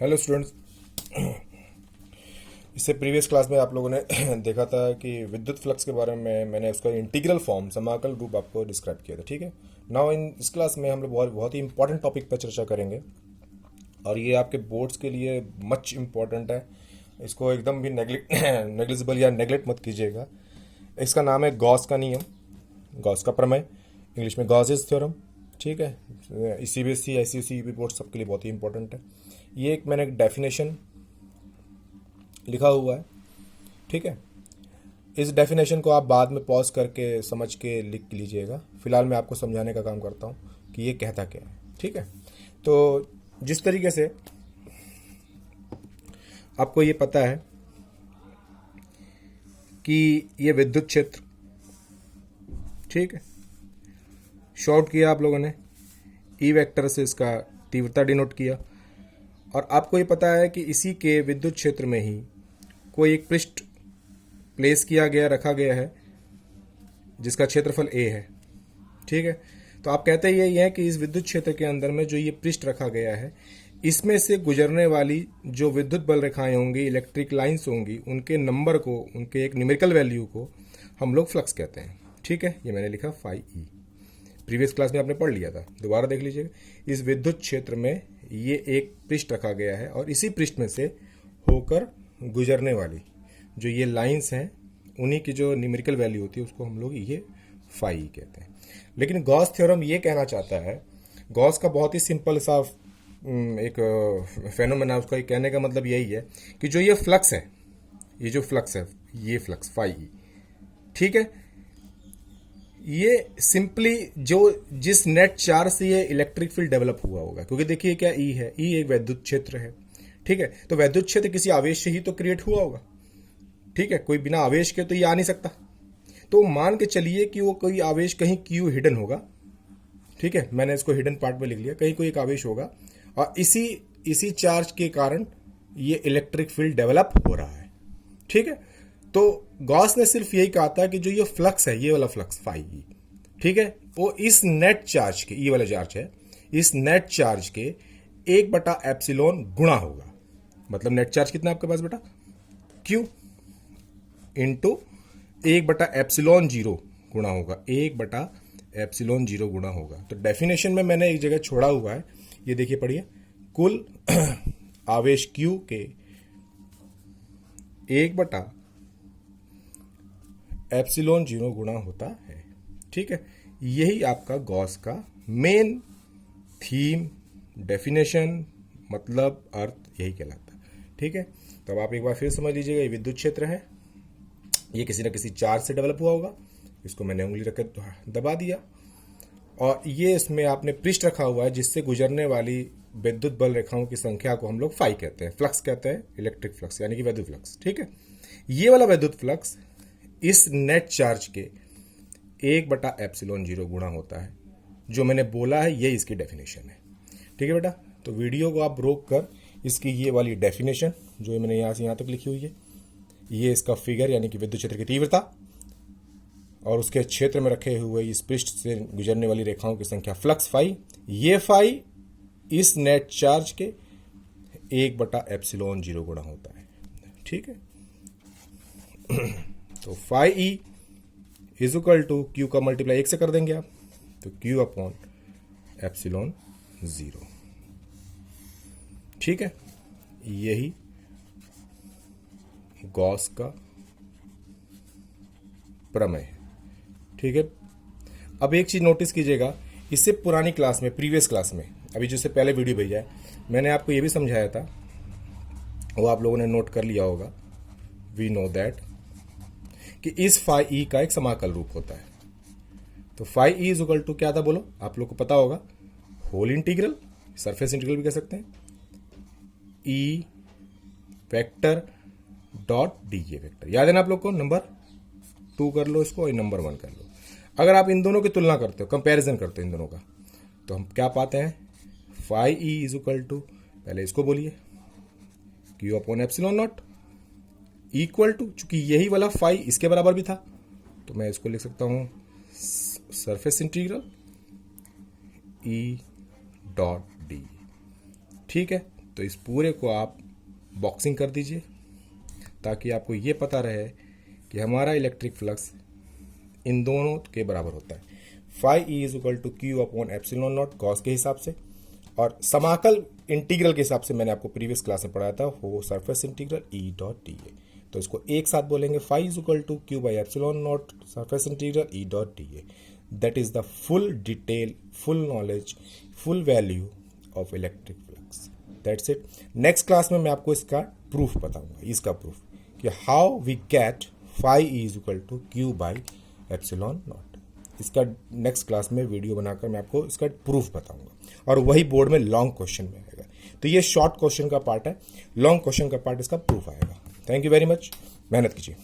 Hello students. इससे previous class में आप लोगों ने देखा था कि विद्युत फ्लक्स के बारे में मैंने उसका इंटीग्रल फॉर्म समाकल रूप आपको डिस्क्राइब किया था। ठीक है, नाउ इस क्लास में हम लोग बहुत बहुत ही इंपॉर्टेंट टॉपिक पर चर्चा करेंगे और ये आपके बोर्ड्स के लिए मच इम्पॉर्टेंट है। इसको एकदम भी नेग्लिजिबल या नेग्लेक्ट मत कीजिएगा। इसका नाम है गॉस का नियम, गॉस का प्रमेय, इंग्लिश में गॉसेस थ्योरम। ठीक है, सीबीएसई आईसीएसई बोर्ड सबके लिए बहुत ही इंपॉर्टेंट है। ये एक मैंने डेफिनेशन लिखा हुआ है। ठीक है, इस डेफिनेशन को आप बाद में पॉज करके समझ के लिख लीजिएगा। फिलहाल मैं आपको समझाने का काम करता हूँ कि ये कहता क्या है। ठीक है, तो जिस तरीके से आपको ये पता है कि ये विद्युत क्षेत्र, ठीक है, शॉर्ट किया आप लोगों ने, ई वेक्टर से इसका तीव्रता डिनोट किया, और आपको ये पता है कि इसी के विद्युत क्षेत्र में ही कोई एक पृष्ठ प्लेस किया गया, रखा गया है, जिसका क्षेत्रफल ए है। ठीक है, तो आप कहते ही है कि इस विद्युत क्षेत्र के अंदर में जो ये पृष्ठ रखा गया है, इसमें से गुजरने वाली जो विद्युत बल रेखाएं होंगी, इलेक्ट्रिक लाइंस होंगी, उनके नंबर को, उनके एक न्यूमेरिकल वैल्यू को हम लोग फ्लक्स कहते हैं। ठीक है, ये मैंने लिखा फाई ई। प्रीवियस क्लास में आपने पढ़ लिया था, दोबारा देख लीजिएगा। इस विद्युत क्षेत्र में ये एक पृष्ठ रखा गया है और इसी पृष्ठ में से होकर गुजरने वाली जो ये लाइंस हैं, उन्हीं की जो न्यूमेरिकल वैल्यू होती है उसको हम लोग ये फाई कहते हैं। लेकिन गॉस थ्योरम ये कहना चाहता है, गॉस का बहुत ही सिंपल सा एक फेनोमेना, उसका कहने का मतलब यही है कि जो ये फ्लक्स है, ये जो फ्लक्स है, ये फ्लक्स फाई, ठीक है, ये सिंपली जो जिस नेट चार्ज से ये इलेक्ट्रिक फील्ड डेवलप हुआ होगा, क्योंकि देखिए क्या ई है, ई एक वैद्युत क्षेत्र है। ठीक है, तो वैद्युत क्षेत्र किसी आवेश से ही तो क्रिएट हुआ होगा। ठीक है, कोई बिना आवेश के तो ये आ नहीं सकता। तो मान के चलिए कि वो कोई आवेश कहीं क्यू हिडन होगा। ठीक है, मैंने इसको हिडन पार्ट में लिख लिया, कहीं कोई एक आवेश होगा और इसी चार्ज के कारण ये इलेक्ट्रिक फील्ड डेवलप हो रहा है। ठीक है, तो गॉस ने सिर्फ यही कहा था कि जो ये फ्लक्स है, ये वाला फ्लक्स फाई, ठीक है, वो इस नेट चार्ज के, ये वाला चार्ज है, इस नेट चार्ज के 1/एप्सिलॉन गुणा होगा। मतलब नेट चार्ज कितना आपके पास बेटा, क्यू इंटू 1/एप्सिलॉन 0 गुणा होगा, 1/एप्सिलॉन 0 गुणा होगा। तो डेफिनेशन में मैंने एक जगह छोड़ा हुआ है, ये देखिए पढ़िए, कुल आवेश क्यू के 1/एप्सिलॉन 0 गुणा होता है। ठीक है, यही आपका गॉस का मेन थीम, डेफिनेशन, मतलब अर्थ यही कहलाता है। ठीक है, तो अब आप एक बार फिर समझ लीजिएगा, ये विद्युत क्षेत्र है, ये किसी न किसी चार्ज से डेवलप हुआ होगा, इसको मैंने उंगली रखकर दबा दिया, और ये इसमें आपने पृष्ठ रखा हुआ है जिससे गुजरने वाली विद्युत बल रेखाओं की संख्या को हम लोग फाई कहते हैं, फ्लक्स कहते हैं, इलेक्ट्रिक फ्लक्स यानी कि विद्युत फ्लक्स। ठीक है, ये वाला विद्युत फ्लक्स इस नेट चार्ज के 1/एप्सिलॉन 0 गुणा होता है, जो मैंने बोला है, ये इसकी डेफिनेशन है। ठीक है बेटा, तो वीडियो को आप रोक कर इसकी ये वाली डेफिनेशन जो मैंने यहाँ से यहाँ तक लिखी हुई है, ये इसका फिगर यानी कि विद्युत क्षेत्र की तीव्रता और उसके क्षेत्र में रखे हुए इस पृष्ठ से गुजरने वाली रेखाओं की संख्या फ्लक्स फाई, ये फाई इस नेट चार्ज के 1/एप्सिलॉन 0 गुणा होता है। ठीक है, तो phi E is equal to Q का मल्टीप्लाई 1 से कर देंगे आप, तो क्यू अपॉन एप्सिलॉन 0। ठीक है, यही गॉस का प्रमेय है। ठीक है, अब एक चीज नोटिस कीजिएगा, इससे पुरानी क्लास में, प्रीवियस क्लास में, अभी जिससे पहले वीडियो भेजा है, मैंने आपको ये भी समझाया था, वो आप लोगों ने नोट कर लिया होगा। वी नो दैट कि इस फाई ई का एक समाकल रूप होता है। तो phi E is equal to क्या था बोलो, आप लोग को पता होगा, होल इंटीग्रल, सरफेस इंटीग्रल भी कह सकते हैं, ई वेक्टर डॉट डी ए वेक्टर। याद है ना आप लोग को, नंबर 2 कर लो इसको और नंबर 1 कर लो। अगर आप इन दोनों की तुलना करते हो, कंपैरिजन करते हो इन दोनों का, तो हम क्या पाते हैं, phi E is equal to, पहले इसको बोलिए, Q upon epsilon naught equal to, चूंकि यही वाला फाई इसके बराबर भी था, तो मैं इसको लिख सकता हूं surface integral E dot D. ठीक है, तो तो इस पूरे को आप बॉक्सिंग कर दीजिए ताकि आपको ये पता रहे कि हमारा इलेक्ट्रिक फ्लक्स इन दोनों के बराबर होता है। Phi E is equal to Q upon epsilon naught Gauss के हिसाब से, और समाकल इंटीग्रल के हिसाब से मैंने आपको प्रीवियस क्लास में पढ़ाया था वो surface integral E dot D A. तो इसको एक साथ बोलेंगे, phi is equal to Q by epsilon naught surface integral E dot D A. That is the full detail, full knowledge, full value of electric flux. That's it. Next class में मैं आपको इसका proof बताऊंगा, इसका proof कि how we get phi E is equal to Q by epsilon naught. इसका next class में video बनाकर मैं आपको इसका प्रूफ बताऊंगा, और वही बोर्ड में लॉन्ग क्वेश्चन में आएगा। तो ये शॉर्ट क्वेश्चन का पार्ट है, लॉन्ग क्वेश्चन का पार्ट इसका प्रूफ आएगा। थैंक यू वेरी मच, मेहनत कीजिए।